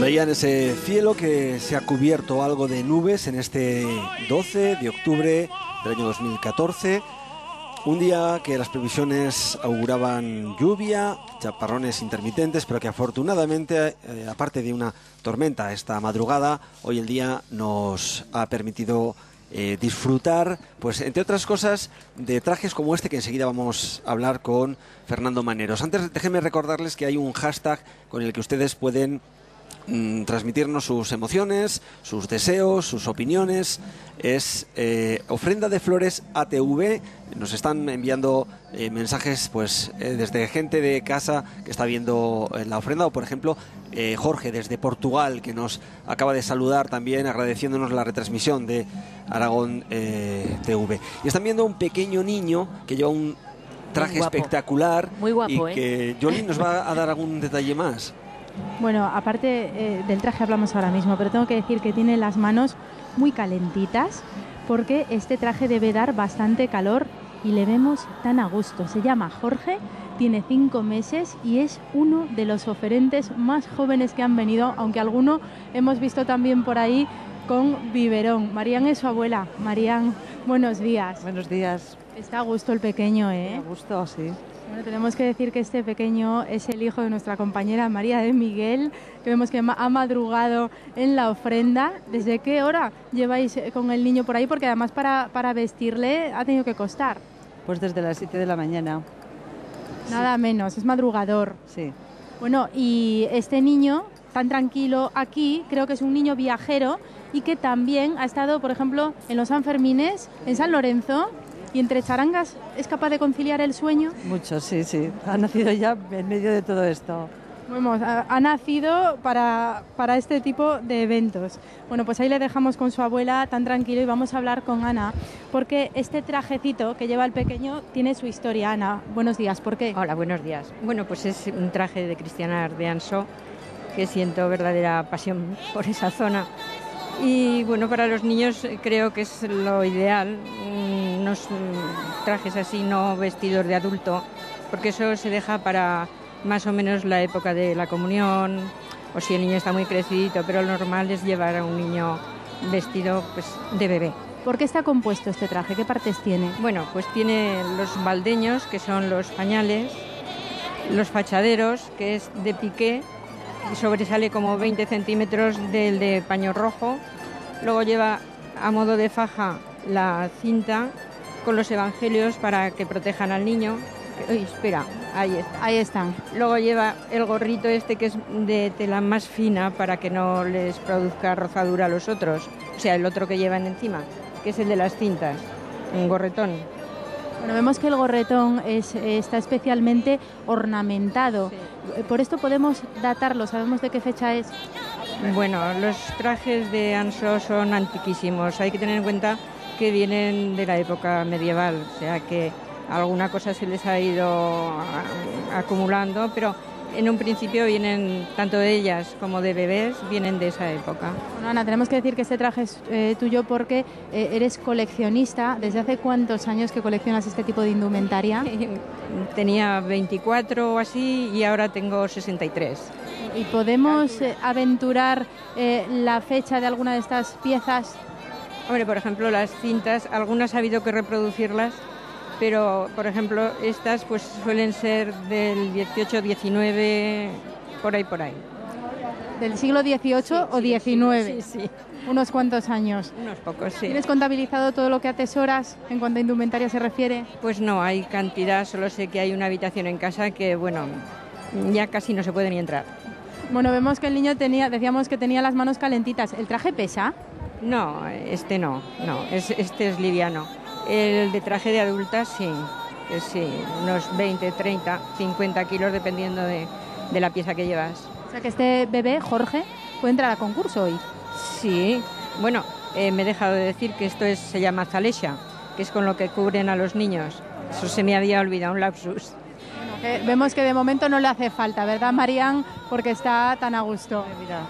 Veían ese cielo que se ha cubierto algo de nubes en este 12 de octubre del año 2014. Un día que las previsiones auguraban lluvia, chaparrones intermitentes, pero que afortunadamente, aparte de una tormenta esta madrugada, hoy el día nos ha permitido disfrutar, pues entre otras cosas, de trajes como este que enseguida vamos a hablar con Fernando Maneros. Antes, déjenme recordarles que hay un hashtag con el que ustedes pueden transmitirnos sus emociones, sus deseos, sus opiniones. Es ofrenda de flores ATV. Nos están enviando mensajes pues desde gente de casa que está viendo la ofrenda, o por ejemplo Jorge desde Portugal, que nos acaba de saludar también agradeciéndonos la retransmisión de Aragón TV. Y están viendo un pequeño niño que lleva un traje espectacular, muy guapo, y que Yoli nos va a dar algún detalle más. Bueno, aparte del traje hablamos ahora mismo, pero tengo que decir que tiene las manos muy calentitas porque este traje debe dar bastante calor y le vemos tan a gusto. Se llama Jorge, tiene 5 meses y es uno de los oferentes más jóvenes que han venido, aunque alguno hemos visto también por ahí con biberón. Marían es su abuela. Marían, buenos días. Buenos días. Está a gusto el pequeño, ¿eh? A gusto, sí. Bueno, tenemos que decir que este pequeño es el hijo de nuestra compañera María de Miguel, que vemos que ha madrugado en la ofrenda. ¿Desde qué hora lleváis con el niño por ahí? Porque además para vestirle ha tenido que costar. Pues desde las 7 de la mañana. Nada menos, es madrugador. Sí. Bueno, y este niño tan tranquilo aquí, creo que es un niño viajero y que también ha estado, por ejemplo, en los Sanfermines, en San Lorenzo. ¿Y entre charangas es capaz de conciliar el sueño? Mucho, sí, sí. Ha nacido ya en medio de todo esto. Vamos, ha nacido para este tipo de eventos. Bueno, pues ahí le dejamos con su abuela tan tranquilo y vamos a hablar con Ana, porque este trajecito que lleva el pequeño tiene su historia. Ana, buenos días, ¿por qué? Hola, buenos días. Bueno, pues es un traje de Cristiana Ardeanso, que siento verdadera pasión por esa zona. Y bueno, para los niños creo que es lo ideal, unos trajes así, no vestidos de adulto, porque eso se deja para más o menos la época de la comunión, o si el niño está muy crecidito, pero lo normal es llevar a un niño vestido pues de bebé. ¿Por qué está compuesto este traje? ¿Qué partes tiene? Bueno, pues tiene los baldeños, que son los pañales, los fachaderos, que es de piqué, y sobresale como 20 centímetros del de paño rojo. Luego lleva a modo de faja la cinta con los evangelios para que protejan al niño. Uy, espera, ahí está. Ahí están. Luego lleva el gorrito este, que es de tela más fina para que no les produzca rozadura a los otros. O sea, el otro que llevan encima, que es el de las cintas, un gorretón. Bueno, vemos que el gorretón está especialmente ornamentado. Sí. Por esto podemos datarlo, ¿sabemos de qué fecha es? Bueno, los trajes de Anso son antiquísimos. Hay que tener en cuenta que vienen de la época medieval, o sea que alguna cosa se les ha ido acumulando, pero en un principio vienen, tanto de ellas como de bebés, vienen de esa época. Bueno, Ana, tenemos que decir que este traje es tuyo porque eres coleccionista. ¿Desde hace cuántos años que coleccionas este tipo de indumentaria? Tenía 24 o así y ahora tengo 63. ¿Y podemos aventurar la fecha de alguna de estas piezas? Hombre, por ejemplo, las cintas, algunas ha habido que reproducirlas, pero, por ejemplo, estas pues suelen ser del 18, 19, por ahí. ¿Del siglo XVIII sí, o XIX? Sí. Unos cuantos años. Unos pocos, sí. ¿Tienes contabilizado todo lo que atesoras en cuanto a indumentaria se refiere? Pues no, hay cantidad, solo sé que hay una habitación en casa que, bueno, ya casi no se puede ni entrar. Bueno, vemos que el niño decíamos que tenía las manos calentitas. ¿El traje pesa? No, este este es liviano. El de traje de adulta sí, unos 20, 30, 50 kilos dependiendo de la pieza que llevas. O sea que este bebé, Jorge, puede entrar a concurso hoy. Sí, bueno, me he dejado de decir que esto se llama zalesha, que es con lo que cubren a los niños. Eso se me había olvidado, un lapsus. Vemos que de momento no le hace falta, ¿verdad, Marían? Porque está tan a gusto.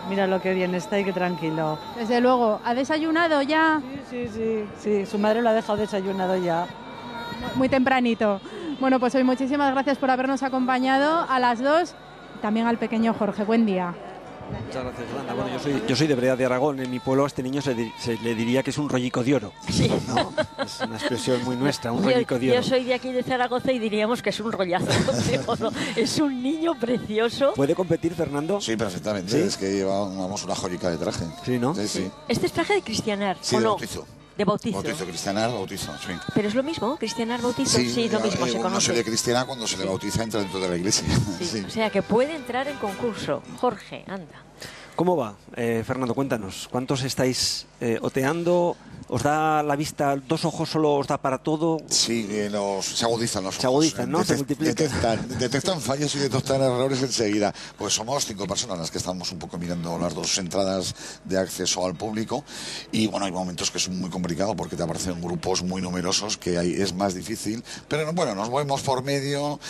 Mira lo que bien está y qué tranquilo. Desde luego. ¿Ha desayunado ya? Sí, su madre lo ha dejado desayunado ya. Muy tempranito. Bueno, pues hoy muchísimas gracias por habernos acompañado a las dos, también al pequeño Jorge. Buen día. Muchas gracias, Yolanda. Bueno, yo soy de Breda de Aragón. En mi pueblo a este niño se le diría que es un rollico de oro. Sí. ¿No? Es una expresión muy nuestra, un rollico de oro. Yo soy de aquí de Zaragoza y diríamos que es un rollazo de oro. Es un niño precioso. ¿Puede competir, Fernando? Sí, perfectamente. ¿Sí? Es que llevamos una joyica de traje. Sí, ¿no? Sí. Este es traje de cristianar, Sí, ¿o de no? bautizo. De bautizo. Bautizo, cristianar, bautizo, sí. Pero es lo mismo, cristianar, bautizo. Sí, lo mismo, se uno conoce. se le cristiana cuando se le bautiza, entra dentro de la iglesia. Sí. Sí. O sea, que puede entrar en concurso. Jorge, anda. ¿Cómo va? Fernando, cuéntanos. ¿Cuántos estáis oteando? ¿Os da la vista, 2 ojos solo os da para todo? Sí, se agudizan los ojos. Se agudizan, ¿no? Se multiplican. Detectan fallos y detectan errores enseguida. Pues somos 5 personas las que estamos un poco mirando las 2 entradas de acceso al público. Y bueno, hay momentos que es muy complicado porque te aparecen grupos muy numerosos que ahí es más difícil. Pero bueno, nos movemos por medio.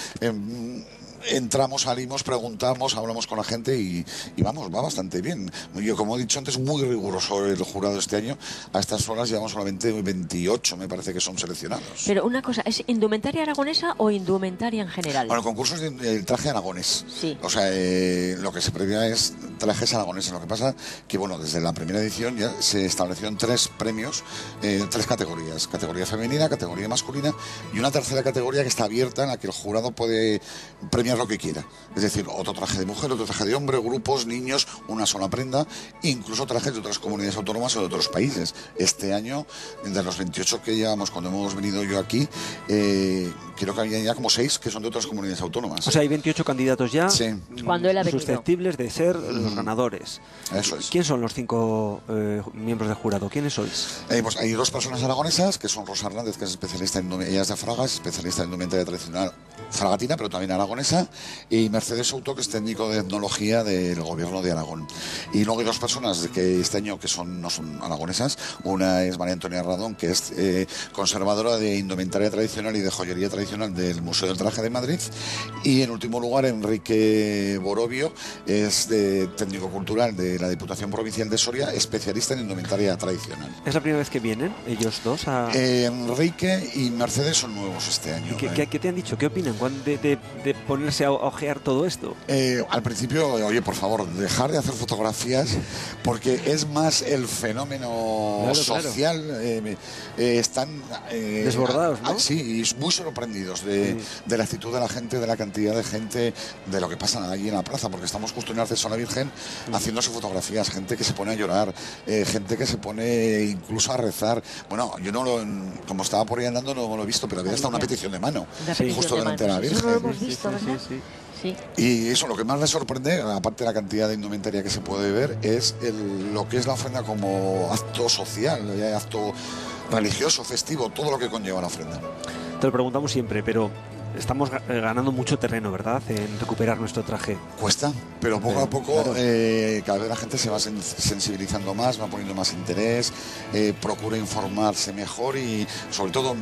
Entramos, salimos, preguntamos, hablamos con la gente y vamos, va bastante bien. Yo, como he dicho antes, muy riguroso el jurado este año. A estas horas llevamos solamente 28, me parece que son seleccionados. Pero una cosa, ¿es indumentaria aragonesa o indumentaria en general? Bueno, el concurso es el traje aragonés. Sí. O sea, lo que se premia es trajes aragoneses. Lo que pasa que, bueno, desde la primera edición ya se establecieron 3 premios, 3 categorías. Categoría femenina, categoría masculina y una tercera categoría que está abierta en la que el jurado puede premiar lo que quiera. Es decir, otro traje de mujer, otro traje de hombre, grupos, niños, una sola prenda, incluso trajes de otras comunidades autónomas o de otros países. Este año, de los 28 que llevamos cuando hemos venido yo aquí, creo que había ya como 6 que son de otras comunidades autónomas. O sea, hay 28 candidatos ya. Sí. Cuando él ha venido. Susceptibles de ser los ganadores. Eso es. ¿Quién son los 5 miembros del jurado? ¿Quiénes sois? Pues hay 2 personas aragonesas, que son Rosa Hernández, que es especialista en ella es de Fragas, especialista en indumentaria tradicional fragatina, pero también aragonesa, y Mercedes Souto, que es técnico de etnología del gobierno de Aragón. Y luego hay 2 personas que este año que no son aragonesas. Una es María Antonia Radón, que es conservadora de indumentaria tradicional y de joyería tradicional del Museo del Traje de Madrid. Y en último lugar, Enrique Borovio, es de técnico cultural de la Diputación Provincial de Soria, especialista en indumentaria tradicional. ¿Es la primera vez que vienen ellos dos a...? Enrique y Mercedes son nuevos este año. ¿Qué te han dicho? ¿Qué opinan de ponerse a ojear todo esto? Al principio, oye, por favor, dejar de hacer fotografías porque es más el fenómeno social. Claro. Están desbordados, ¿no? Sí, y muy sorprendidos de la actitud de la gente, de la cantidad de gente, de lo que pasa allí en la plaza, porque estamos justo en acceso a la Virgen haciéndose fotografías, gente que se pone a llorar, gente que se pone incluso a rezar. Bueno, yo como estaba por ahí andando no lo he visto, pero había hasta una petición de mano, justo delante de la Virgen. Eso no lo hemos visto, ¿verdad? Sí. Y eso, lo que más me sorprende, aparte de la cantidad de indumentaria que se puede ver, es lo que es la ofrenda como acto social, acto religioso, festivo, todo lo que conlleva la ofrenda. Te lo preguntamos siempre, pero estamos ganando mucho terreno, ¿verdad?, en recuperar nuestro traje. Cuesta, pero poco a poco cada vez la gente se va sensibilizando más, va poniendo más interés, procura informarse mejor y sobre todo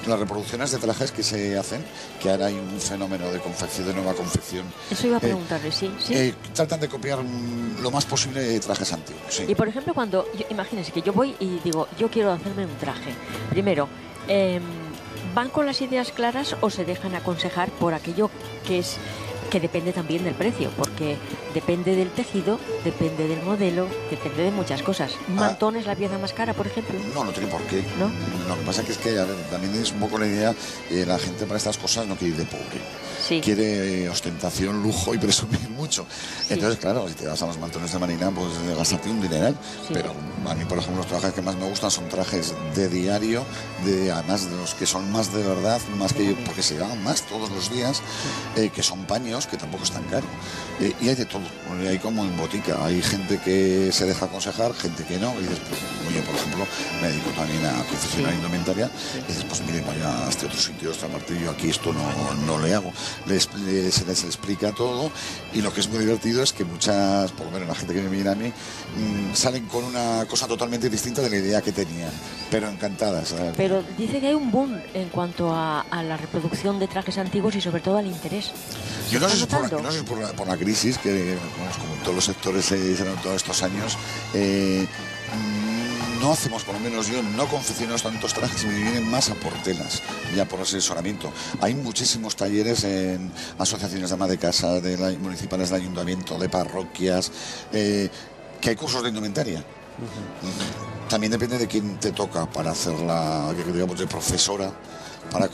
las reproducciones de trajes que se hacen, que ahora hay un fenómeno de confección, de nueva confección. Eso iba a preguntarle, sí. Tratan de copiar lo más posible trajes antiguos. Sí. Y por ejemplo, imagínense que yo voy y digo, yo quiero hacerme un traje. Primero, ¿van con las ideas claras o se dejan aconsejar por aquello que depende también del precio? Porque depende del tejido, depende del modelo, depende de muchas cosas. ¿Un mantón es la pieza más cara, por ejemplo? No tiene por qué. ¿No? Lo que pasa es que también es un poco la idea, la gente para estas cosas no quiere ir de pobre. Sí. Quiere ostentación, lujo y presumir mucho. Sí. Entonces, claro, si te vas a los mantones de marina, pues gastarte un dineral. Sí. Pero a mí, por ejemplo, los trajes que más me gustan son trajes de diario, además de los que son más de verdad, más que porque se llevan más todos los días, que son paños, que tampoco es tan caro. Y hay de todo. Hay como en botica. Hay gente que se deja aconsejar, gente que no. Y dices, pues, yo, por ejemplo, me dedico también a confeccionar indumentaria. Y dices, pues mire, vaya a este otro sitio, esta parte, yo aquí esto no le hago. Se les explica todo, y lo que es muy divertido es que muchas, por lo menos la gente que me mira a mí, salen con una cosa totalmente distinta de la idea que tenían, pero encantadas. ¿Sabes? Pero dice que hay un boom en cuanto a la reproducción de trajes antiguos y sobre todo al interés. Yo no sé si es por la crisis, que como en todos los sectores se dieron todos estos años, no hacemos, por lo menos yo, no confeccionamos tantos trajes, me vienen más a por telas, ya por asesoramiento. Hay muchísimos talleres en asociaciones de ama de casa, municipales del ayuntamiento, de parroquias, que hay cursos de indumentaria. También depende de quién te toca para hacerla, digamos, de profesora, para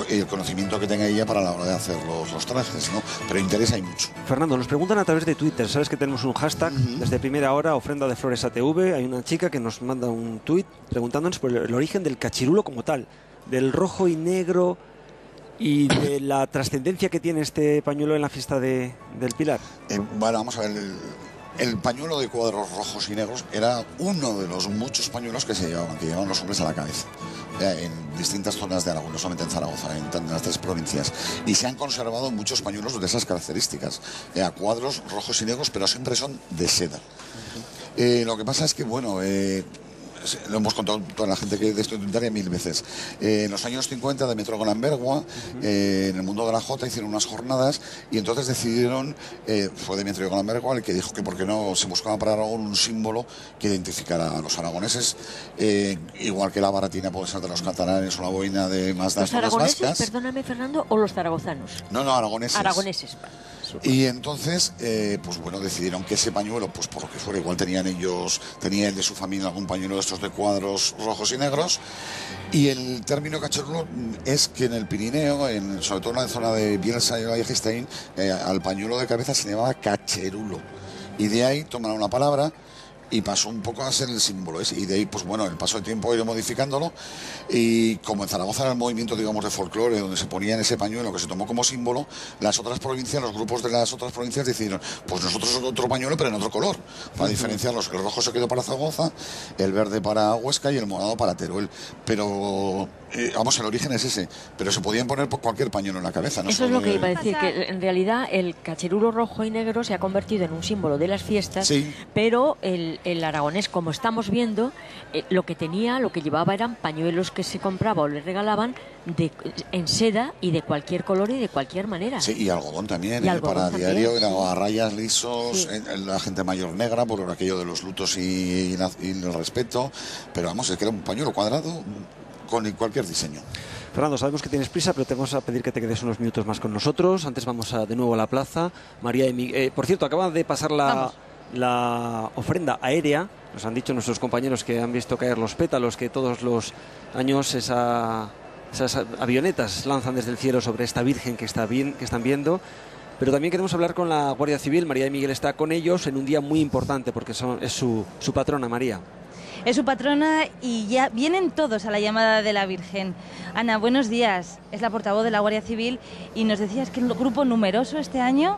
el conocimiento que tenga ella para la hora de hacer los trajes, ¿no? Pero interés hay mucho. Fernando, nos preguntan a través de Twitter, sabes que tenemos un hashtag desde primera hora, ofrenda de flores ATV. Hay una chica que nos manda un tuit preguntándonos por el origen del cachirulo como tal, del rojo y negro y de la trascendencia que tiene este pañuelo en la fiesta del Pilar. Bueno, vamos a ver. El pañuelo de cuadros rojos y negros era uno de los muchos pañuelos que llevaban los hombres a la cabeza en distintas zonas de Aragón, no solamente en Zaragoza, en las 3 provincias. Y se han conservado muchos pañuelos de esas características, a cuadros rojos y negros, pero siempre son de seda. Lo que pasa es que, bueno, lo hemos contado toda la gente que de esto indumentaria 1000 veces. En los años 50 de Metro Golambergua, en el mundo de la Jota, hicieron unas jornadas y entonces decidieron, fue Demetrio Golambergua el que dijo que por qué no se buscaba para Aragón un símbolo que identificara a los aragoneses, igual que la baratina puede ser de los catalanes o la boina de más de las zonas vascas. ¿Los aragoneses, perdóname Fernando, o los zaragozanos? No, aragoneses. Aragoneses. Y entonces, pues bueno, decidieron que ese pañuelo, pues por lo que fuera, igual tenía él de su familia algún pañuelo de estos de cuadros rojos y negros. Y el término cachirulo es que en el Pirineo, sobre todo en la zona de Bielsa y Vallejistein, al pañuelo de cabeza se llamaba cacherulo. Y de ahí tomaron la palabra y pasó un poco a ser el símbolo ese. Y de ahí, pues bueno, el paso del tiempo ha ido modificándolo. Y como en Zaragoza era el movimiento, digamos, de folclore, donde se ponía en ese pañuelo que se tomó como símbolo, las otras provincias, los grupos de las otras provincias decidieron, pues nosotros otro pañuelo, pero en otro color, para diferenciarlos. El rojo se quedó para Zaragoza, el verde para Huesca y el morado para Teruel. Pero, vamos, el origen es ese. Pero se podían poner cualquier pañuelo en la cabeza, ¿no? Eso es lo que iba a decir, que en realidad el cachirulo rojo y negro se ha convertido en un símbolo de las fiestas, sí. Pero el aragonés, como estamos viendo, lo que llevaba eran pañuelos que se compraba o le regalaban en seda y de cualquier color y de cualquier manera. Sí, y algodón también, y algodón para también, diario, sí. A rayas lisos, sí. La gente mayor negra, por aquello de los lutos y el respeto. Pero vamos, es que era un pañuelo cuadrado con cualquier diseño. Fernando, sabemos que tienes prisa, pero te vamos a pedir que te quedes unos minutos más con nosotros. Antes vamos de nuevo a la plaza. María y Miguel, por cierto, acaban de pasar la ofrenda aérea. Nos han dicho nuestros compañeros que han visto caer los pétalos, que todos los años esas avionetas lanzan desde el cielo sobre esta Virgen que están viendo. Pero también queremos hablar con la Guardia Civil. María y Miguel está con ellos en un día muy importante porque es su patrona, María. Es su patrona y ya vienen todos a la llamada de la Virgen. Ana, buenos días. Es la portavoz de la Guardia Civil y nos decías que es un grupo numeroso este año.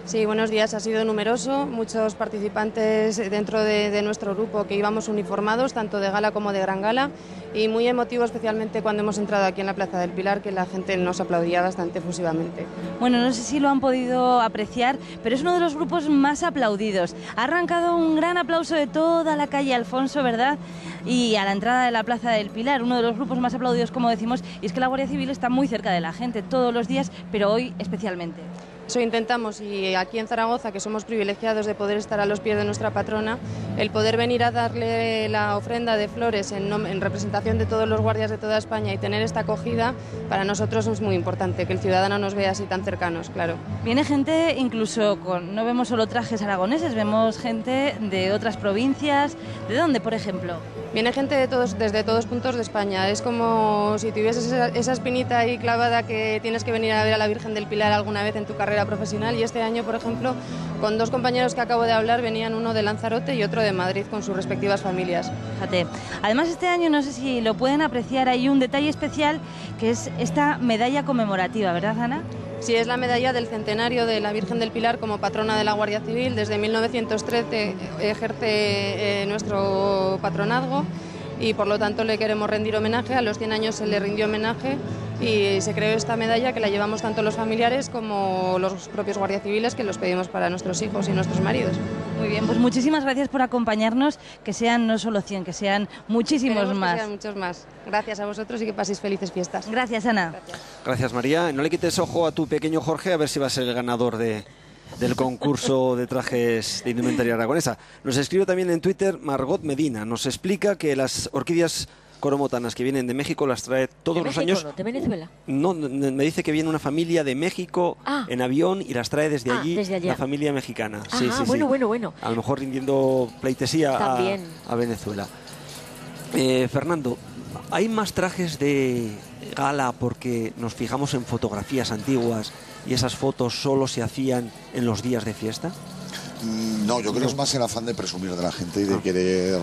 Sí, buenos días. Ha sido numeroso, muchos participantes dentro de nuestro grupo que íbamos uniformados, tanto de gala como de gran gala, y muy emotivo especialmente cuando hemos entrado aquí en la Plaza del Pilar, que la gente nos aplaudía bastante efusivamente. Bueno, no sé si lo han podido apreciar, pero es uno de los grupos más aplaudidos. Ha arrancado un gran aplauso de toda la calle Alfonso, ¿verdad? Y a la entrada de la Plaza del Pilar, uno de los grupos más aplaudidos, como decimos, y es que la Guardia Civil está muy cerca de la gente todos los días, pero hoy especialmente. Eso intentamos, y aquí en Zaragoza, que somos privilegiados de poder estar a los pies de nuestra patrona, el poder venir a darle la ofrenda de flores en representación de todos los guardias de toda España y tener esta acogida, para nosotros es muy importante, que el ciudadano nos vea así tan cercanos, claro. Viene gente incluso no vemos solo trajes aragoneses, vemos gente de otras provincias. ¿De dónde, por ejemplo? Viene gente desde todos puntos de España. Es como si tuvieses esa espinita ahí clavada que tienes que venir a ver a la Virgen del Pilar alguna vez en tu carrera profesional, y este año, por ejemplo, con dos compañeros que acabo de hablar, venían uno de Lanzarote y otro de Madrid con sus respectivas familias. Fíjate. Además, este año, no sé si lo pueden apreciar, hay un detalle especial que es esta medalla conmemorativa, ¿verdad, Ana? Sí, es la medalla del centenario de la Virgen del Pilar como patrona de la Guardia Civil. Desde 1913 ejerce nuestro patronazgo y por lo tanto le queremos rendir homenaje. A los 100 años se le rindió homenaje y se creó esta medalla que la llevamos tanto los familiares como los propios guardias civiles, que los pedimos para nuestros hijos y nuestros maridos. Muy bien, pues muchísimas gracias por acompañarnos, que sean no solo 100, que sean muchísimos más. Que sean muchos más. Gracias a vosotros y que paséis felices fiestas. Gracias, Ana. Gracias, María. No le quites ojo a tu pequeño Jorge, a ver si va a ser el ganador de del concurso de trajes de indumentaria aragonesa. Nos escribe también en Twitter Margot Medina. Nos explica que las orquídeas coromotanas que vienen de México las trae todos los años. ¿De Venezuela? No, me dice que viene una familia de México en avión y las trae desde allí, la familia mexicana. Sí, bueno. A lo mejor rindiendo pleitesía a Venezuela. Fernando, ¿hay más trajes de gala porque nos fijamos en fotografías antiguas y esas fotos solo se hacían en los días de fiesta? No, yo creo que es más el afán de presumir de la gente y de querer...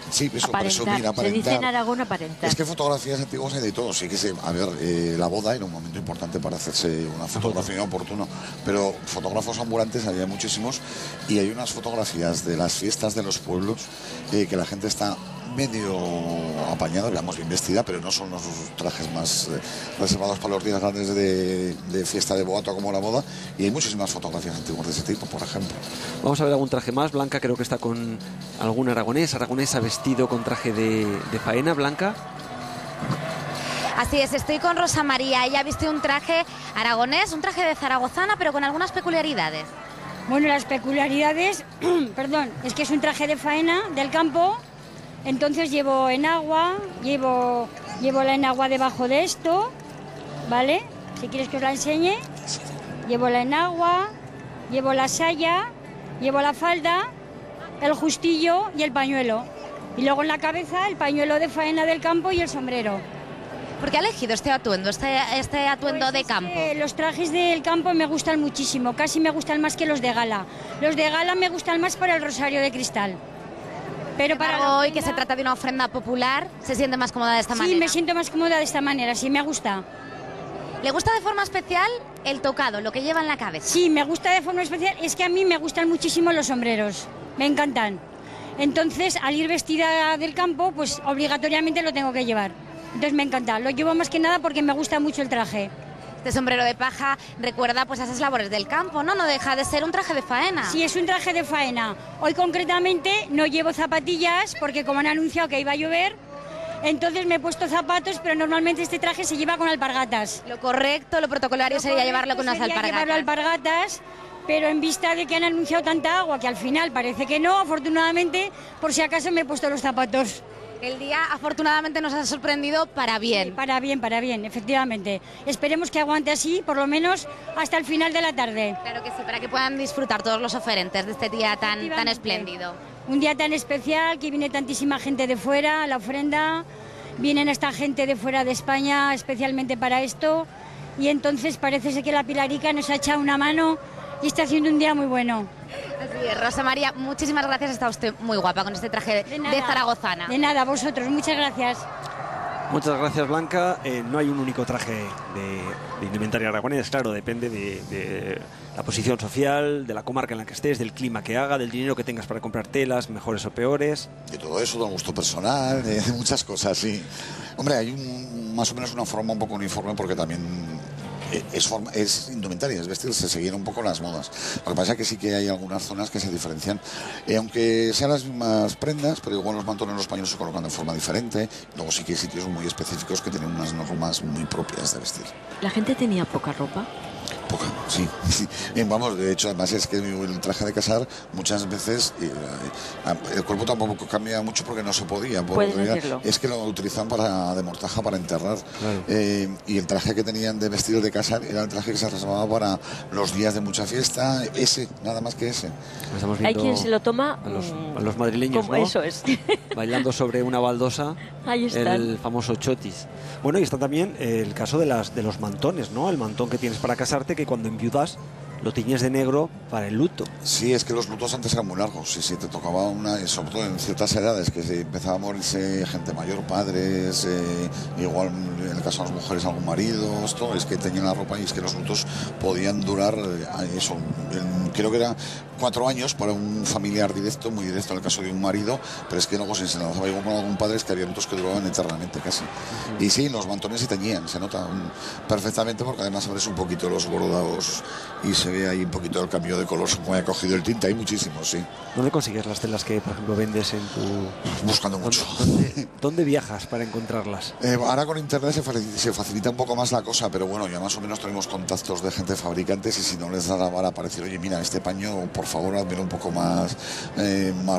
sí, eso, presumir, aparentar. Se dice en Aragón aparentar. Es que fotografías antiguas hay de todo. Sí que la boda era un momento importante para hacerse una fotografía oportuna, pero fotógrafos ambulantes había muchísimos y hay unas fotografías de las fiestas de los pueblos que la gente está medio apañada, digamos, bien vestida, pero no son los trajes más reservados para los días grandes de fiesta de boato como la boda, y hay muchísimas fotografías antiguas de ese tipo, por ejemplo. Vamos a ver algún traje más. Blanca creo que está con algún aragonesa vestido con traje de faena. Blanca. Así es, estoy con Rosa María. Ella viste un traje aragonés, un traje de zaragozana, pero con algunas peculiaridades. Bueno, las peculiaridades, perdón, es que es un traje de faena del campo. Entonces llevo enagua, llevo la enagua debajo de esto, ¿vale? Si quieres que os la enseñe. Llevo la enagua, llevo la saya, llevo la falda, el justillo y el pañuelo. Y luego en la cabeza el pañuelo de faena del campo y el sombrero. ¿Por qué ha elegido este atuendo, este atuendo de campo? Los trajes del campo me gustan muchísimo, casi me gustan más que los de gala. Los de gala me gustan más para el rosario de cristal. Pero para hoy, que se trata de una ofrenda popular, ¿se siente más cómoda de esta manera? Sí, me siento más cómoda de esta manera, sí, me gusta. ¿Le gusta de forma especial el tocado, lo que lleva en la cabeza? Sí, me gusta de forma especial, es que a mí me gustan muchísimo los sombreros, me encantan. Entonces, al ir vestida del campo, pues obligatoriamente lo tengo que llevar. Entonces me encanta, lo llevo más que nada porque me gusta mucho el traje. Este sombrero de paja recuerda pues a esas labores del campo, ¿no? No deja de ser un traje de faena. Sí, es un traje de faena. Hoy concretamente no llevo zapatillas porque como han anunciado que iba a llover, entonces me he puesto zapatos, pero normalmente este traje se lleva con alpargatas. Lo correcto, lo protocolario sería llevarlo con unas alpargatas. Llevarlo alpargatas, pero en vista de que han anunciado tanta agua, que al final parece que no, afortunadamente, por si acaso me he puesto los zapatos. El día afortunadamente nos ha sorprendido para bien. Sí, para bien, efectivamente. Esperemos que aguante así, por lo menos hasta el final de la tarde. Claro que sí, para que puedan disfrutar todos los oferentes de este día tan espléndido. Un día tan especial, que viene tantísima gente de fuera, la ofrenda, vienen esta gente de fuera de España especialmente para esto, y entonces parece ser que la Pilarica nos ha echado una mano y está haciendo un día muy bueno. Así es, Rosa María, muchísimas gracias, está usted muy guapa con este traje de zaragozana. De nada, vosotros, muchas gracias. Muchas gracias, Blanca. No hay un único traje de indumentaria aragonés, claro, depende de la posición social, de la comarca en la que estés, del clima que haga, del dinero que tengas para comprar telas, mejores o peores. De todo eso, de un gusto personal, de muchas cosas, sí. Hombre, hay más o menos una forma un poco uniforme porque también es indumentaria, es vestirse, seguir un poco las modas. Lo que pasa es que sí que hay algunas zonas que se diferencian, aunque sean las mismas prendas, pero igual los mantones, los pañuelos se colocan de forma diferente. Luego sí que hay sitios muy específicos que tienen unas normas muy propias de vestir. ¿La gente tenía poca ropa? Poca, sí. Vamos, de hecho, además es que el traje de casar muchas veces el cuerpo tampoco cambia mucho porque no se podía. Es que lo utilizaban de mortaja para enterrar. Claro. Y el traje que tenían de vestido de casar era el traje que se reservaba para los días de mucha fiesta. Nada más que ese. Hay quien se lo toma a los madrileños, como ¿no? Eso es. Bailando sobre una baldosa. Ahí está. El famoso chotis. Bueno, y está también el caso de los mantones, ¿no? El mantón que tienes para casarte, que cuando enviudas lo tiñes de negro para el luto. Sí, es que los lutos antes eran muy largos. Si te tocaba sobre todo en ciertas edades, que se empezaba a morirse gente mayor, padres, igual en el caso de las mujeres algún marido, esto es que tenían la ropa y es que los lutos podían durar eso. Creo que era 4 años para un familiar directo, muy directo en el caso de un marido, pero es que luego si se lanzaba igual con algún padre es que había lutos que duraban eternamente casi. Y sí, los mantones se teñían, se nota perfectamente porque además abres un poquito los bordados y se ve ahí un poquito el cambio de color, como ha cogido el tinte, hay muchísimos, sí. ¿Dónde consigues las telas que, por ejemplo, vendes en tu...? Buscando mucho. ¿Dónde viajas para encontrarlas? Ahora con internet se facilita un poco más la cosa, pero bueno, ya más o menos tenemos contactos de gente fabricantes, y si no les da la vara para decir, oye, mira, este paño, por favor, hazmelo un poco más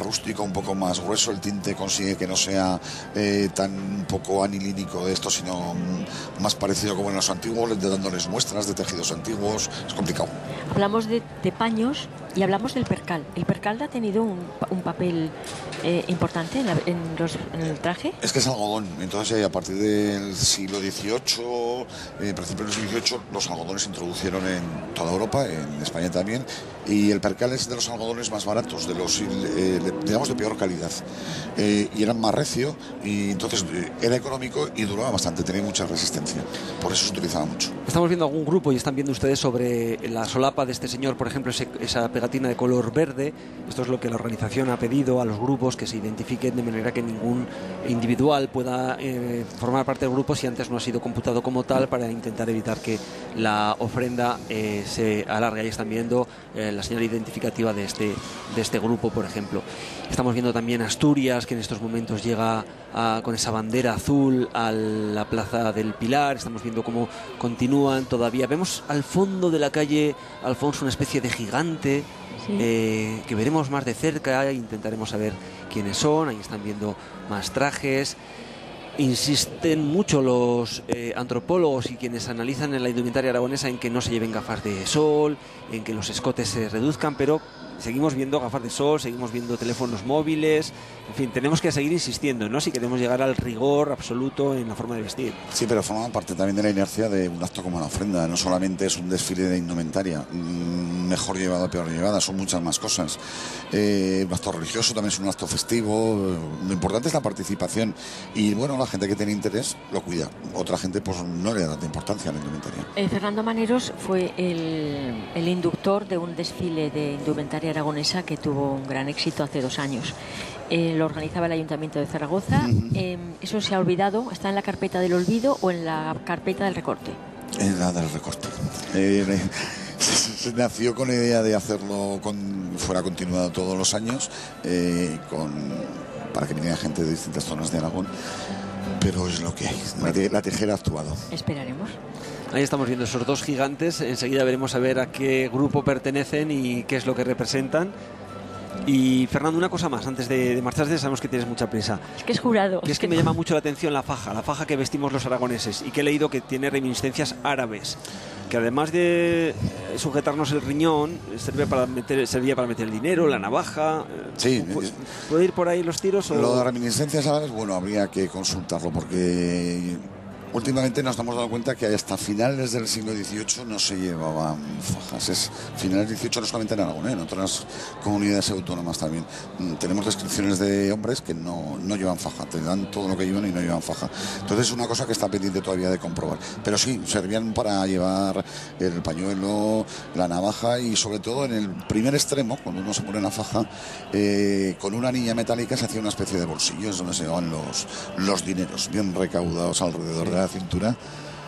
rústico, un poco más grueso, el tinte consigue que no sea tan un poco anilínico de esto, sino más parecido como en los antiguos, dándoles muestras de tejidos antiguos. Es complicado. Hablamos de paños y hablamos del percal. ¿El percal ha tenido un papel importante en el traje? Es que es algodón, entonces a partir del siglo XVIII, principios del XVIII, los algodones se introdujeron en toda Europa, en España también, y el percal es de los algodones más baratos, de los digamos de peor calidad, y eran más recio, y entonces era económico y duraba bastante, tenía mucha resistencia, por eso se utilizaba mucho. Estamos viendo algún grupo y están viendo ustedes sobre la solapa de este señor, por ejemplo, esa pegatina de color verde. Esto es lo que la organización ha pedido a los grupos, que se identifiquen de manera que ningún individual pueda formar parte del grupo si antes no ha sido computado como tal, para intentar evitar que la ofrenda se alargue. Ahí están viendo la señal identificativa de este grupo, por ejemplo. Estamos viendo también Asturias, que en estos momentos llega con esa bandera azul a la Plaza del Pilar. Estamos viendo cómo continúan todavía. Vemos al fondo de la calle Alfonso una especie de gigante, sí, que veremos más de cerca. Intentaremos saber quiénes son. Ahí están viendo más trajes. Insisten mucho los antropólogos y quienes analizan en la indumentaria aragonesa en que no se lleven gafas de sol, en que los escotes se reduzcan, pero seguimos viendo gafas de sol, seguimos viendo teléfonos móviles. En fin, tenemos que seguir insistiendo, ¿no?, si queremos llegar al rigor absoluto en la forma de vestir. Sí, pero forma parte también de la inercia de un acto como la ofrenda. No solamente es un desfile de indumentaria, mejor llevada o peor llevada, son muchas más cosas. Un acto religioso también es un acto festivo. Lo importante es la participación, y bueno, la gente que tiene interés lo cuida. Otra gente pues no le da tanta importancia a la indumentaria. Fernando Maneros fue el inductor de un desfile de indumentaria aragonesa que tuvo un gran éxito hace 2 años. Lo organizaba el Ayuntamiento de Zaragoza. ¿Eso se ha olvidado? ¿Está en la carpeta del olvido o en la carpeta del recorte? En la del recorte. Se nació con la idea de hacerlo fuera continuado todos los años, para que viniera gente de distintas zonas de Aragón, pero es lo que hay. La tijera ha actuado. Esperaremos. Ahí estamos viendo esos dos gigantes. Enseguida veremos a ver a qué grupo pertenecen y qué es lo que representan. Y Fernando, una cosa más antes de marcharte, sabemos que tienes mucha prisa. Es que es jurado. Y es que me llama mucho la atención la faja que vestimos los aragoneses, y que he leído que tiene reminiscencias árabes, que además de sujetarnos el riñón, servía para meter el dinero, la navaja. Sí. ¿Puede ir por ahí los tiros? ¿O? Lo de reminiscencias árabes, bueno, habría que consultarlo, porque últimamente nos estamos dando cuenta que hasta finales del siglo XVIII no se llevaban fajas. Finales del XVIII no solamente en Aragón, en otras comunidades autónomas también. Tenemos descripciones de hombres que no llevan faja, te dan todo lo que llevan y no llevan faja. Entonces es una cosa que está pendiente todavía de comprobar. Pero sí, servían para llevar el pañuelo, la navaja, y sobre todo en el primer extremo, cuando uno se pone la faja, con una anilla metálica se hacía una especie de bolsillos donde se llevaban los dineros bien recaudados alrededor de la cintura.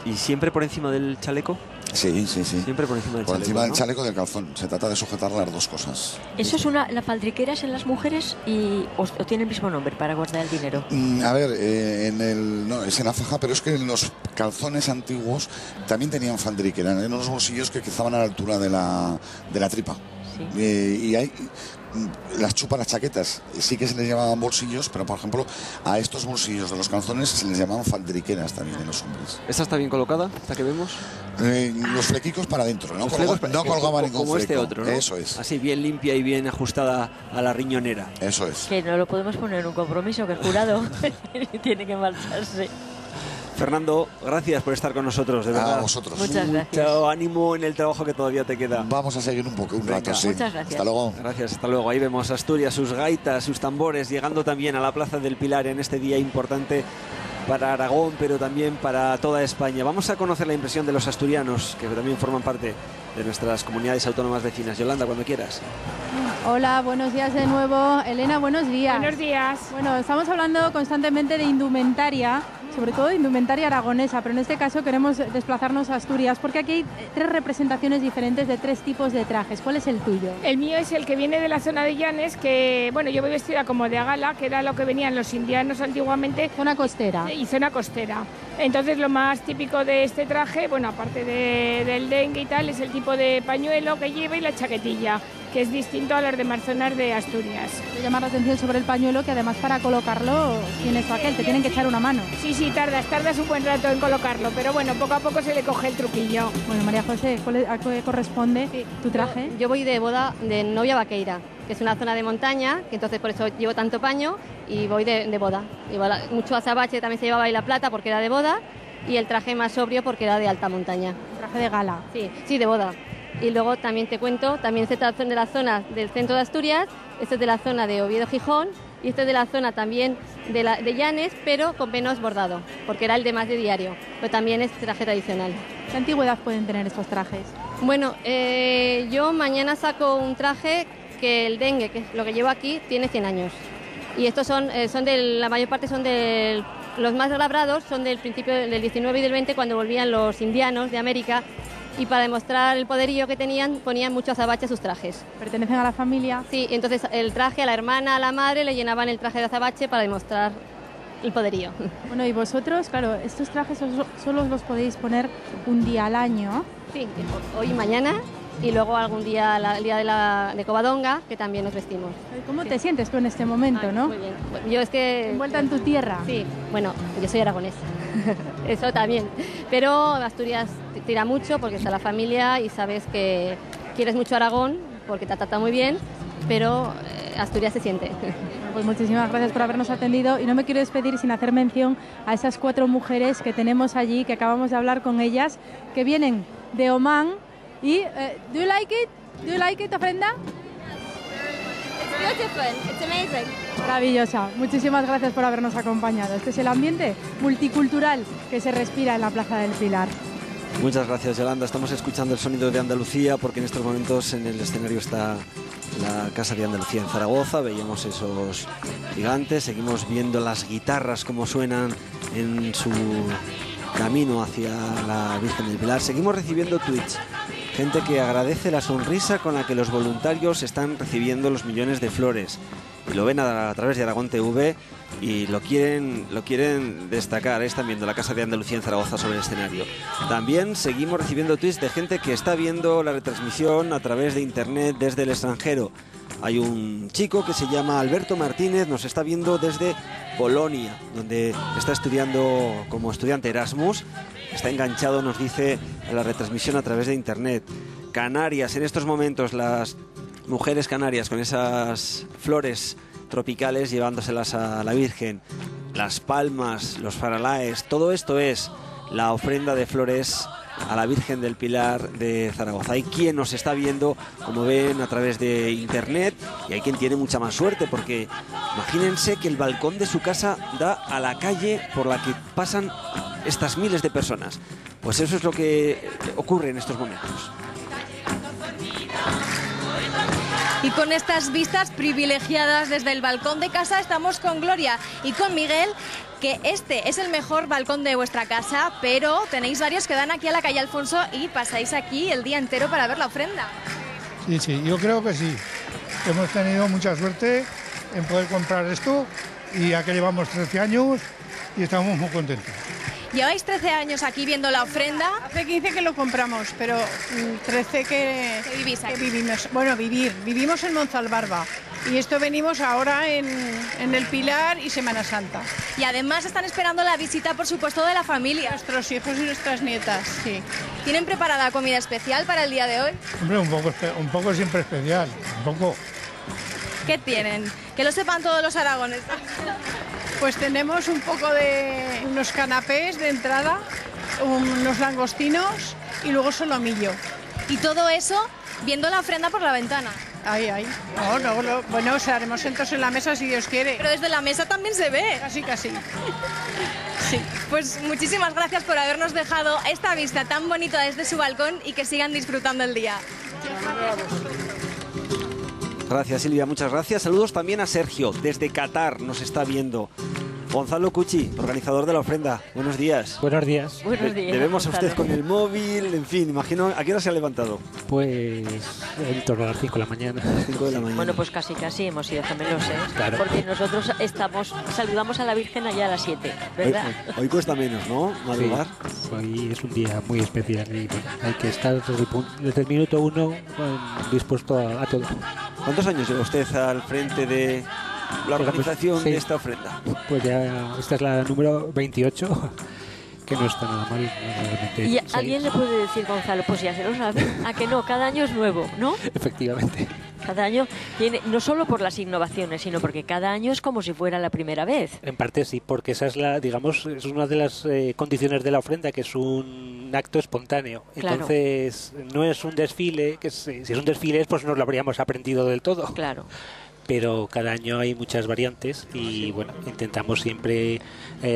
¿Y siempre por encima del chaleco? Sí. Siempre por encima del chaleco. Por encima del ¿no? chaleco del calzón. Se trata de sujetar las dos cosas. ¿Eso es la faldriquera es en las mujeres o tiene el mismo nombre para guardar el dinero? A ver, no, es en la faja, pero es que en los calzones antiguos también tenían faldriquera, en unos bolsillos que estaban a la altura de la tripa. Sí. Y hay las chupas, las chaquetas, sí que se les llamaban bolsillos, pero por ejemplo a estos bolsillos de los calzones se les llamaban faldriqueras también en los hombres. ¿Esta está bien colocada? ¿Esta que vemos? Los flequicos para adentro, no colgaba ningún como fleco. Este otro, ¿no? Eso es. Así, bien limpia y bien ajustada a la riñonera. Eso es. Que no lo podemos poner en un compromiso, que el jurado tiene que marcharse. Fernando, gracias por estar con nosotros, de verdad. A vosotros. Muchas gracias. Mucho ánimo en el trabajo que todavía te queda. Vamos a seguir un rato, sí. Muchas gracias. Hasta luego. Gracias, hasta luego. Ahí vemos Asturias, sus gaitas, sus tambores, llegando también a la Plaza del Pilar en este día importante para Aragón, pero también para toda España. Vamos a conocer la impresión de los asturianos, que también forman parte de nuestras comunidades autónomas vecinas. Yolanda, cuando quieras. Hola, buenos días de nuevo. Elena, buenos días. Buenos días. Bueno, estamos hablando constantemente de indumentaria, sobre todo de indumentaria aragonesa, pero en este caso queremos desplazarnos a Asturias porque aquí hay 3 representaciones diferentes de 3 tipos de trajes. ¿Cuál es el tuyo? El mío es el que viene de la zona de Llanes, que bueno, yo voy vestida como de agala, que era lo que venían los indianos antiguamente. Zona costera. Y zona costera. Entonces lo más típico de este traje, bueno, aparte del dengue y tal, es el tipo de pañuelo que lleva y la chaquetilla, que es distinto a las demás zonas de Asturias. Te llama la atención sobre el pañuelo que además para colocarlo tienes aquel, te tienen que echar una mano. Sí, tardas un buen rato en colocarlo, pero bueno, poco a poco se le coge el truquillo. Bueno, María José, ¿a qué corresponde tu traje? Yo voy de boda de novia vaqueira, que es una zona de montaña, que entonces por eso llevo tanto paño y voy de boda. Mucho azabache también se llevaba ahí la plata porque era de boda y el traje más sobrio porque era de alta montaña. ¿Traje de gala? Sí, de boda. Y luego también te cuento, también este es de la zona del centro de Asturias, este es de la zona de Oviedo-Gijón y este es de la zona también de Llanes, pero con menos bordado, porque era el de más de diario, pero también es traje tradicional. ¿Qué antigüedad pueden tener estos trajes? Bueno, yo mañana saco un traje que el dengue, que es lo que llevo aquí, tiene 100 años. Y estos la mayor parte son de los más labrados, son del principio del 19 y del 20, cuando volvían los indianos de América. Y para demostrar el poderío que tenían, ponían mucho azabache a sus trajes. ¿Pertenecen a la familia? Sí, entonces el traje a la hermana, a la madre, le llenaban el traje de azabache para demostrar el poderío. Bueno, y vosotros, claro, estos trajes solo los podéis poner un día al año. Sí, hoy y mañana, y luego algún día, el día de Covadonga, que también nos vestimos. ¿Cómo te sientes tú en este momento, no? Muy bien. Yo es que... ¿Envuelta en tu tierra? Sí, bueno, yo soy aragonesa. Eso también, pero Asturias tira mucho porque está la familia y sabes que quieres mucho Aragón porque te trata muy bien, pero Asturias se siente. Pues muchísimas gracias por habernos atendido y no me quiero despedir sin hacer mención a esas 4 mujeres que tenemos allí, que acabamos de hablar con ellas, que vienen de Omán y ¿do you like it? ¿Do you like it, ofrenda? It's beautiful, it's amazing. Maravillosa. Muchísimas gracias por habernos acompañado. Este es el ambiente multicultural que se respira en la Plaza del Pilar. Muchas gracias, Yolanda. Estamos escuchando el sonido de Andalucía porque en estos momentos en el escenario está la Casa de Andalucía en Zaragoza. Veíamos esos gigantes, seguimos viendo las guitarras como suenan en su camino hacia la Virgen del Pilar. Seguimos recibiendo tweets. Gente que agradece la sonrisa con la que los voluntarios están recibiendo los millones de flores. Y lo ven a través de Aragón TV y lo quieren destacar. Están viendo la Casa de Andalucía en Zaragoza sobre el escenario. También seguimos recibiendo tweets de gente que está viendo la retransmisión a través de internet desde el extranjero. Hay un chico que se llama Alberto Martínez, nos está viendo desde Polonia, donde está estudiando como estudiante Erasmus. Está enganchado, nos dice, a la retransmisión a través de internet. Canarias, en estos momentos las mujeres canarias con esas flores tropicales llevándoselas a la Virgen, las palmas, los faralaes, todo esto es la ofrenda de flores a la Virgen del Pilar de Zaragoza. Hay quien nos está viendo, como ven, a través de internet, y hay quien tiene mucha más suerte, porque imagínense que el balcón de su casa da a la calle por la que pasan estas miles de personas. Pues eso es lo que ocurre en estos momentos. Y con estas vistas privilegiadas desde el balcón de casa estamos con Gloria y con Miguel, que este es el mejor balcón de vuestra casa, pero tenéis varios que dan aquí a la calle Alfonso y pasáis aquí el día entero para ver la ofrenda. Sí, yo creo que sí. Hemos tenido mucha suerte en poder comprar esto y ya que llevamos 13 años y estamos muy contentos. Lleváis 13 años aquí viendo la ofrenda. Hace 15 que lo compramos, pero 13 que vivís aquí. Vivimos. Bueno, vivimos en Monzalbarba y esto venimos ahora en el Pilar y Semana Santa. Y además están esperando la visita, por supuesto, de la familia. Nuestros hijos y nuestras nietas, sí. ¿Tienen preparada comida especial para el día de hoy? Hombre, un poco siempre especial, un poco. ¿Qué tienen? Que lo sepan todos los aragoneses. Pues tenemos un poco de unos canapés de entrada, unos langostinos y luego solomillo. Y todo eso viendo la ofrenda por la ventana. Ahí. Bueno, o sea, haremos sentos en la mesa si Dios quiere. Pero desde la mesa también se ve. Casi. Sí. Pues muchísimas gracias por habernos dejado esta vista tan bonita desde su balcón y que sigan disfrutando el día. Gracias, Silvia, muchas gracias. Saludos también a Sergio, desde Qatar nos está viendo. Gonzalo Cuchi, organizador de la ofrenda. Buenos días. Buenos días. Buenos días. Le vemos a Gonzalo. usted con el móvil, en fin, imagino. ¿A qué hora se ha levantado? Pues en torno a las 5 de la mañana. 5 de la mañana. Bueno, pues casi hemos sido gemelos, ¿eh? Claro. Porque nosotros saludamos a la Virgen allá a las 7, ¿verdad? Hoy cuesta menos, ¿no? Madrugar. Sí, hoy es un día muy especial y bueno, hay que estar desde el minuto 1 dispuesto a todo. ¿Cuántos años lleva usted al frente de la organización de esta ofrenda? Pues ya esta es la número 28, que no está nada mal. Y alguien le puede decir, Gonzalo, pues ya se lo sabe, a que no, cada año es nuevo, ¿no? Efectivamente. Cada año tiene, no solo por las innovaciones, sino porque cada año es como si fuera la primera vez. En parte sí, porque esa es es una de las condiciones de la ofrenda, que es un acto espontáneo. Claro. Entonces, no es un desfile, que si es un desfile, pues no lo habríamos aprendido del todo. Claro. Pero cada año hay muchas variantes y bueno, intentamos siempre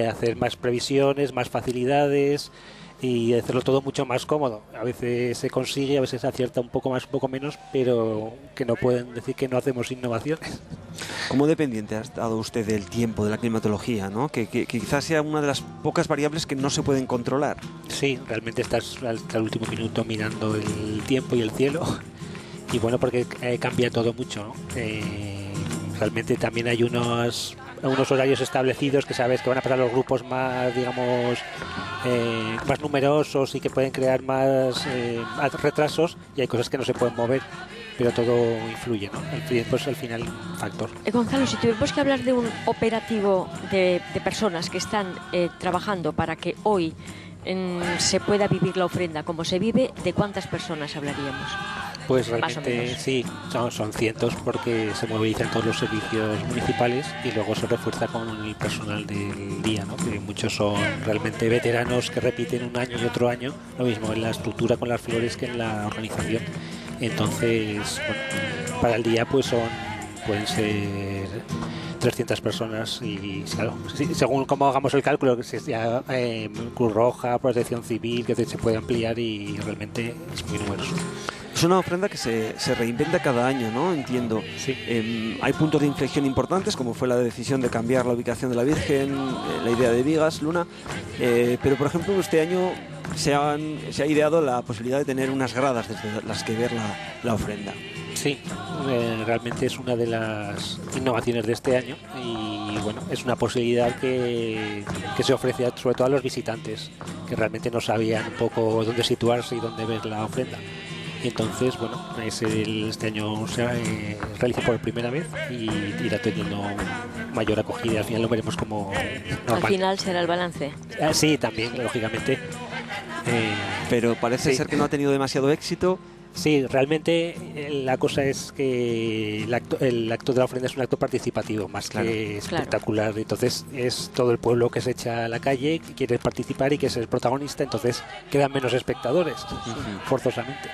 hacer más previsiones, más facilidades y hacerlo todo mucho más cómodo. A veces se consigue, a veces se acierta un poco más, un poco menos, pero que no pueden decir que no hacemos innovaciones. ¿Cómo dependiente ha estado usted del tiempo, de la climatología, ¿no? Que quizás sea una de las pocas variables que no se pueden controlar. Sí, realmente estás hasta el último minuto mirando el tiempo y el cielo. Y bueno, porque cambia todo mucho, ¿no? Realmente también hay unos horarios establecidos que sabes que van a pasar los grupos más, digamos, más numerosos y que pueden crear más retrasos, y hay cosas que no se pueden mover, pero todo influye, ¿no? El tiempo es al final un factor. Gonzalo, si tuviéramos que hablar de un operativo de personas que están trabajando para que hoy se pueda vivir la ofrenda como se vive, ¿de cuántas personas hablaríamos? Pues realmente sí, son cientos, porque se movilizan todos los servicios municipales y luego se refuerza con el personal del día, ¿no? Que muchos son realmente veteranos que repiten un año y otro año, lo mismo en la estructura con las flores que en la organización. Entonces, bueno, para el día pues pueden ser 300 personas y claro, según cómo hagamos el cálculo, que sea Cruz Roja, Protección Civil, que se puede ampliar y realmente es muy numeroso. Es una ofrenda que se reinventa cada año, ¿no? Entiendo. Sí. Hay puntos de inflexión importantes, como fue la decisión de cambiar la ubicación de la Virgen, la idea de vigas, Luna, pero por ejemplo este año se ha ideado la posibilidad de tener unas gradas desde las que ver la ofrenda. Sí, realmente es una de las innovaciones de este año y bueno, es una posibilidad que se ofrece sobre todo a los visitantes, que realmente no sabían un poco dónde situarse y dónde ver la ofrenda. Y entonces, bueno, este año se realiza por primera vez y irá teniendo mayor acogida. Al final lo veremos como normal. Al final será el balance. Sí, también, lógicamente. Pero parece ser que no ha tenido demasiado éxito. Sí, realmente la cosa es que el acto de la ofrenda es un acto participativo más que espectacular. Entonces es todo el pueblo que se echa a la calle, que quiere participar y que es el protagonista, entonces quedan menos espectadores, forzosamente.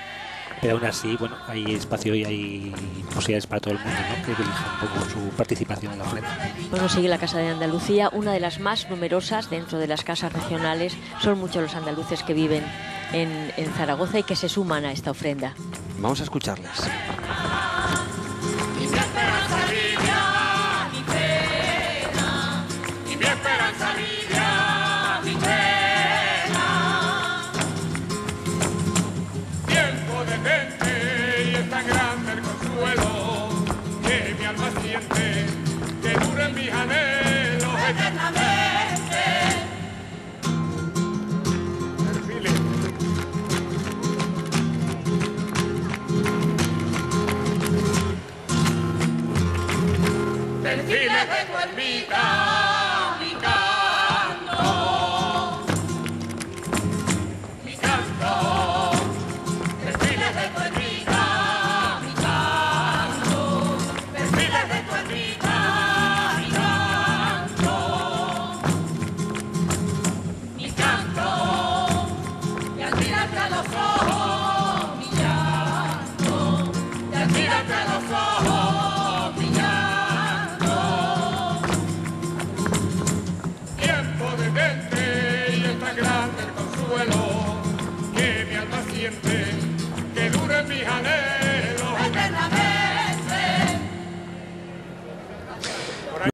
Pero aún así, bueno, hay espacio y hay posibilidades para todo el mundo, ¿no? Que elija un poco su participación en la ofrenda. Bueno, sigue la Casa de Andalucía, una de las más numerosas dentro de las casas regionales. Son muchos los andaluces que viven en Zaragoza y que se suman a esta ofrenda. Vamos a escucharles. Y mi esperanza alivia mi pena, y mi esperanza alivia mi pena. Tiempo detente y es tan grande el consuelo que mi alma siente, que duren mis anhelos eternamente. Desfiles de tu ermita, mi canto, mi canto. Desfiles de tu ermita, mi canto. Desfiles de tu ermita, mi canto. Mi canto. Y al mirarte a los ojos, mi llanto. Y al mirarte a los ojos, mi llanto. Grande el consuelo que mi alma siente.